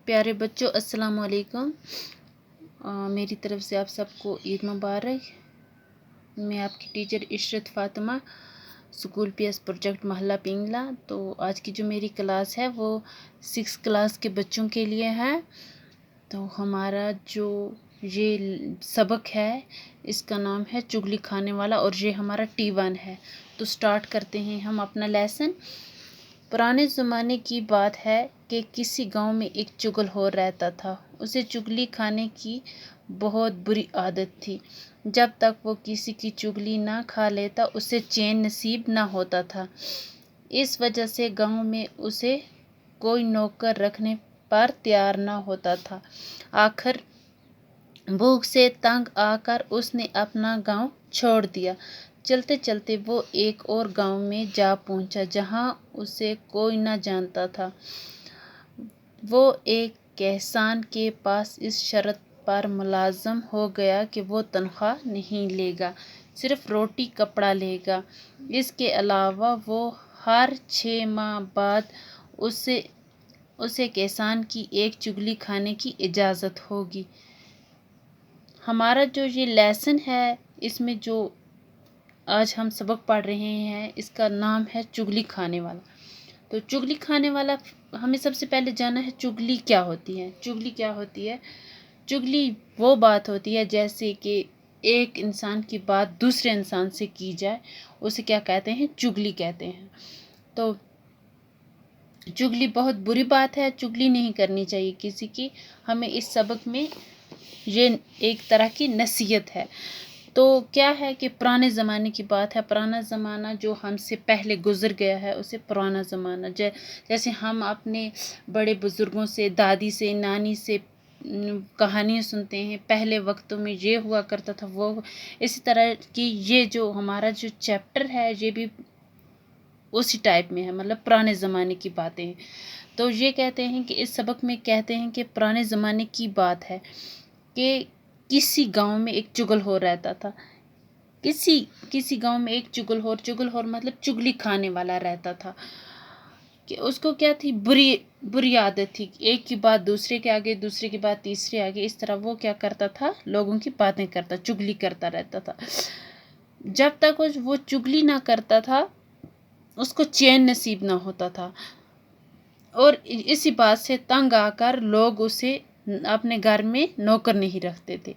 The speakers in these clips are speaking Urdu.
پیارے بچوں، السلام علیکم۔ میری طرف سے آپ سب کو عید مبارک۔ میں آپ کی teacher Ishrat Fatima, school P S project محلہ پنگلا۔ تو آج کی جو میری کلاس ہے وہ 6 کلاس کے بچوں کے لیے ہے۔ تو ہمارا جو یہ سبق ہے اس کا نام ہے چگلی کھانے والا، اور یہ ہمارا T1 ہے۔ تو سٹارٹ کرتے ہیں ہم اپنا لیسن۔ پرانے زمانے کی بات ہے کہ کسی گاؤں میں ایک چگل ہور رہتا تھا۔ اسے چگلی کھانے کی بہت بری عادت تھی۔ جب تک وہ کسی کی چگلی نہ کھا لیتا اسے چین نصیب نہ ہوتا تھا۔ اس وجہ سے گاؤں میں اسے کوئی نوکر رکھنے پر تیار نہ ہوتا تھا۔ آخر بھوک سے تنگ آ کر اس نے اپنا گاؤں چھوڑ دیا۔ چلتے چلتے وہ ایک اور گاؤں میں جا پہنچا جہاں اسے کوئی نہ جانتا تھا۔ وہ ایک کسان کے پاس اس شرط پر ملازم ہو گیا کہ وہ تنخواہ نہیں لے گا، صرف روٹی کپڑا لے گا۔ اس کے علاوہ وہ ہر 6 ماہ بعد اسے کسان کی ایک چگلی کھانے کی اجازت ہوگی۔ ہمارا جو یہ لیسن ہے اس میں جو آج ہم سبق پڑھ رہے ہیں اس کا نام ہے چگلی کھانے والا۔ تو چگلی کھانے والا ہمیں سب سے پہلے جانا ہے چگلی کیا ہوتی ہے۔ چگلی کیا ہوتی ہے؟ چگلی وہ بات ہوتی ہے جیسے کہ ایک انسان کی بات دوسرے انسان سے کی جائے، اسے کیا کہتے ہیں؟ چگلی کہتے ہیں۔ تو چگلی بہت بری بات ہے، چگلی نہیں کرنی چاہیے کسی کی۔ ہمیں اس سبق میں یہ ایک طرح کی نصیحت ہے۔ تو کیا ہے کہ پرانے زمانے کی بات ہے۔ پرانا زمانہ جو ہم سے پہلے گزر گیا ہے اسے پرانا زمانہ، جیسے ہم اپنے بڑے بزرگوں سے، دادی سے، نانی سے کہانیاں سنتے ہیں، پہلے وقتوں میں یہ ہوا کرتا تھا وہ، اسی طرح کی یہ جو ہمارا جو چیپٹر ہے یہ بھی اسی ٹائپ میں ہے، مطلب پرانے زمانے کی باتیں ہیں۔ تو یہ کہتے ہیں کہ اس سبق میں کہتے ہیں کہ پرانے زمانے کی بات ہے کہ کسی گاؤں میں ایک چگل ہور رہتا تھا۔ کسی گاؤں میں ایک چگل ہور مطلب چگلی کھانے والا رہتا تھا کہ اس کو کیا تھی؟ بری عادت تھی، ایک کی بات دوسرے کے آگے، دوسرے کی بات تیسرے آگے، اس طرح وہ کیا کرتا تھا؟ لوگوں کی باتیں کرتا، چگلی کرتا رہتا تھا۔ جب تک وہ چگلی نہ کرتا تھا اس کو چین نصیب نہ ہوتا تھا، اور اسی بات سے تنگ آ کر لوگ اسے اپنے گھر میں نوکر نہیں رکھتے تھے۔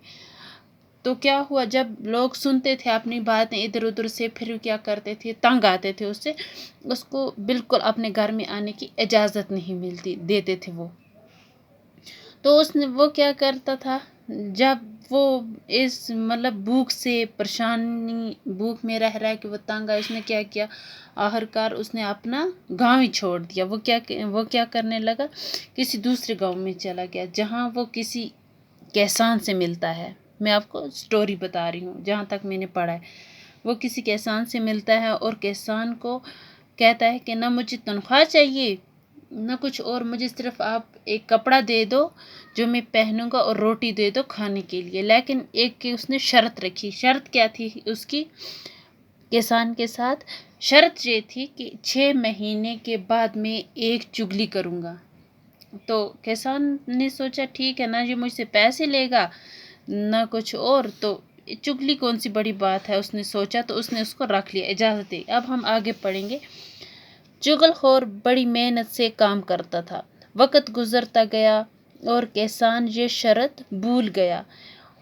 تو کیا ہوا؟ جب لوگ سنتے تھے اپنی باتیں ادھر ادھر سے، پھر کیا کرتے تھے؟ تنگ آتے تھے اس سے، اس کو بالکل اپنے گھر میں آنے کی اجازت نہیں دیتے تھے وہ۔ تو وہ کیا کرتا تھا؟ جب وہ اس مطلب بھوک سے پریشانی، بھوک میں رہ کے وہ تنگ آیا، اس نے کیا کیا؟ آخرکار اس نے اپنا گاؤں ہی چھوڑ دیا۔ وہ کیا کرنے لگا؟ کسی دوسرے گاؤں میں چلا گیا جہاں وہ کسی کسان سے ملتا ہے۔ میں آپ کو سٹوری بتا رہی ہوں جہاں تک میں نے پڑھا ہے۔ وہ کسی کسان سے ملتا ہے اور کسان کو کہتا ہے کہ نہ مجھے تنخواہ چاہیے نہ کچھ اور، مجھے صرف آپ ایک کپڑا دے دو جو میں پہنوں گا اور روٹی دے دو کھانے کے لیے۔ لیکن ایک کی اس نے شرط رکھی۔ شرط کیا تھی اس کی کسان کے ساتھ؟ شرط یہ تھی کہ 6 مہینے کے بعد میں ایک چگلی کروں گا۔ تو کسان نے سوچا ٹھیک ہے، نہ یہ مجھ سے پیسے لے گا نہ کچھ اور، تو چگلی کون سی بڑی بات ہے، اس نے سوچا، تو اس نے اس کو رکھ لیا، اجازت دی۔ اب ہم آگے پڑھیں گے۔ چگل خور بڑی محنت سے کام کرتا تھا۔ وقت گزرتا گیا اور کسان یہ شرط بھول گیا۔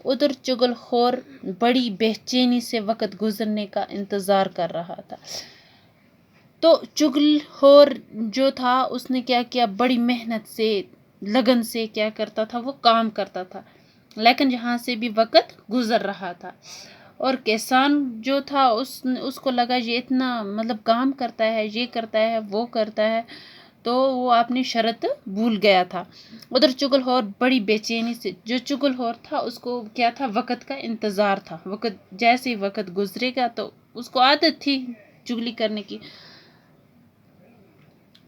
ادھر چگل خور بڑی بے چینی سے وقت گزرنے کا انتظار کر رہا تھا۔ تو چگل خور جو تھا اس نے کیا کیا؟ بڑی محنت سے، لگن سے کیا کرتا تھا؟ وہ کام کرتا تھا، لیکن یہاں سے بھی وقت گزر رہا تھا، اور کسان جو تھا اس کو لگا یہ اتنا مطلب کام کرتا ہے، یہ کرتا ہے، وہ کرتا ہے، تو وہ اپنی شرط بھول گیا تھا۔ ادھر چگل خور بڑی بے چینی سے، جو چگل خور تھا اس کو کیا تھا؟ وقت کا انتظار تھا۔ جیسے ہی وقت گزرے گا تو اس کو عادت تھی چگلی کرنے کی۔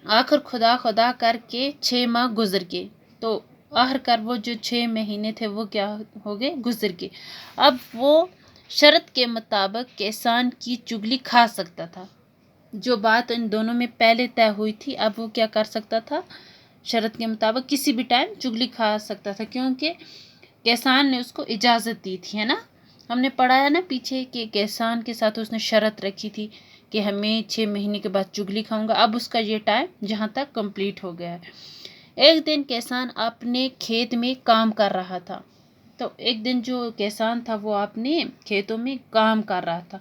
آخر خدا کر کے 6 ماہ گزر گئے۔ تو آخرکار وہ جو 6 مہینے تھے وہ کیا ہو گئے؟ گزر گئے۔ اب وہ شرط کے مطابق کسان کی چگلی کھا سکتا تھا۔ جو بات ان دونوں میں پہلے طے ہوئی تھی اب وہ کیا کر سکتا تھا؟ شرط کے مطابق کسی بھی ٹائم چگلی کھا سکتا تھا، کیونکہ کیسان نے اس کو اجازت دی تھی، ہے نا. ہم نے پڑھا ہے نا پیچھے کہ کیسان کے ساتھ اس نے شرط رکھی تھی کہ ہمیں 6 مہینے کے بعد چگلی کھاؤں گا. اب اس کا یہ ٹائم جہاں تک کمپلیٹ ہو گیا ہے. ایک دن کیسان اپنے کھیت میں کام کر رہا تھا. تو ایک دن جو کیسان تھا وہ اپنے کھیتوں میں کام کر رہا تھا،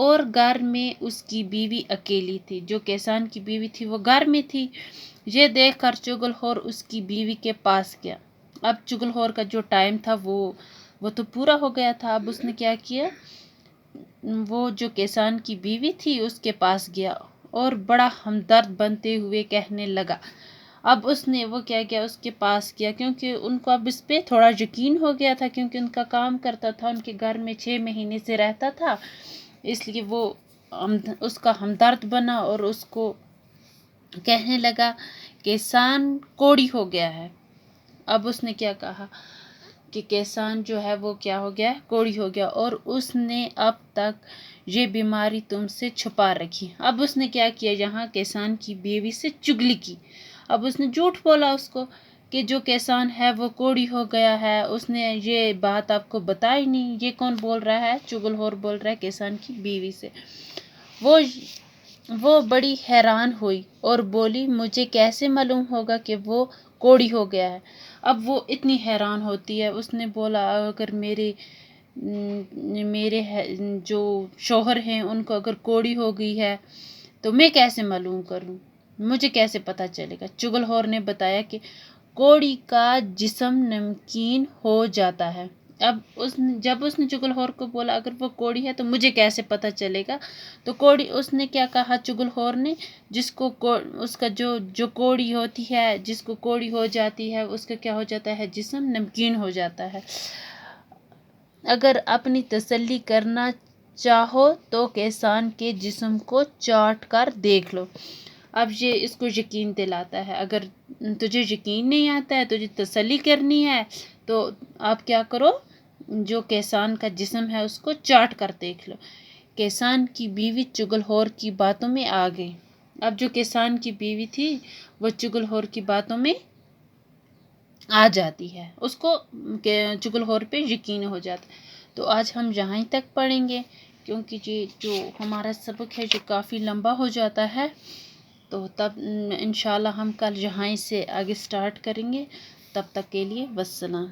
اور گھر میں اس کی بیوی اکیلی تھی. جو کیسان کی بیوی تھی وہ گھر میں تھی. یہ دیکھ کر چگل خور اس کی بیوی کے پاس گیا. اب چگل خور کا جو ٹائم تھا وہ تو پورا ہو گیا تھا. اب اس نے کیا کیا، وہ جو کیسان کی بیوی تھی اس کے پاس گیا اور بڑا ہمدرد بنتے ہوئے کہنے لگا. اب اس نے وہ کیا کیا، اس کے پاس کیا، کیونکہ ان کو اب اس پہ تھوڑا یقین ہو گیا تھا، کیونکہ ان کا کام کرتا تھا، ان کے گھر میں 6 مہینے سے رہتا تھا. اس لیے وہ اس کا ہمدرد بنا اور اس کو کہنے لگا کیسان کوڑی ہو گیا ہے. اب اس نے کیا کہا کہ کیسان جو ہے وہ کیا ہو گیا، کوڑی ہو گیا، اور اس نے اب تک یہ بیماری تم سے چھپا رکھی. اب اس نے کیا کیا، یہاں کیسان کی بیوی سے چگلی کی. اب اس نے جھوٹ بولا اس کو کہ جو کیسان ہے وہ کوڑی ہو گیا ہے. اس نے یہ بات آپ کو بتائی نہیں. یہ کون بول رہا ہے، چگل خور بول رہا ہے کیسان کی بیوی سے. وہ بڑی حیران ہوئی اور بولی مجھے کیسے معلوم ہوگا کہ وہ کوڑی ہو گیا ہے. اب وہ اتنی حیران ہوتی ہے. اس نے بولا اگر میرے جو شوہر ہیں ان کو اگر کوڑی ہو گئی ہے تو میں کیسے معلوم کروں، مجھے کیسے پتہ چلے گا. چگل خور نے بتایا کہ کوڑی کا جسم نمکین ہو جاتا ہے. اب جب اس نے چگل خور کو بولا اگر وہ کوڑی ہے تو مجھے کیسے پتہ چلے گا، تو کوڑی اس نے کیا کہا چگل خور نے، اس کا جو کوڑی ہوتی ہے، جس کو کوڑی ہو جاتی ہے اس کا کیا ہو جاتا ہے، جسم نمکین ہو جاتا ہے. اگر اپنی تسلی کرنا چاہو تو کیسان کے جسم کو چاٹ کر دیکھ لو. اب یہ اس کو یقین دلاتا ہے. اگر تجھے یقین نہیں آتا ہے، تجھے تسلی کرنی ہے، تو آپ کیا کرو، جو کیسان کا جسم ہے اس کو چاٹ کر دیکھ لو. کیسان کی بیوی چگل خور کی باتوں میں آ گئی. اب جو کیسان کی بیوی تھی وہ چگل خور کی باتوں میں آ جاتی ہے، اس کو چگل خور پہ یقین ہو جاتا. تو آج ہم یہاں ہی تک پڑھیں گے، کیونکہ یہ جو ہمارا سبق ہے یہ کافی لمبا ہو جاتا ہے. تو تب انشاءاللہ ہم کل یہاں سے آگے سٹارٹ کریں گے. تب تک کے لیے والسلام.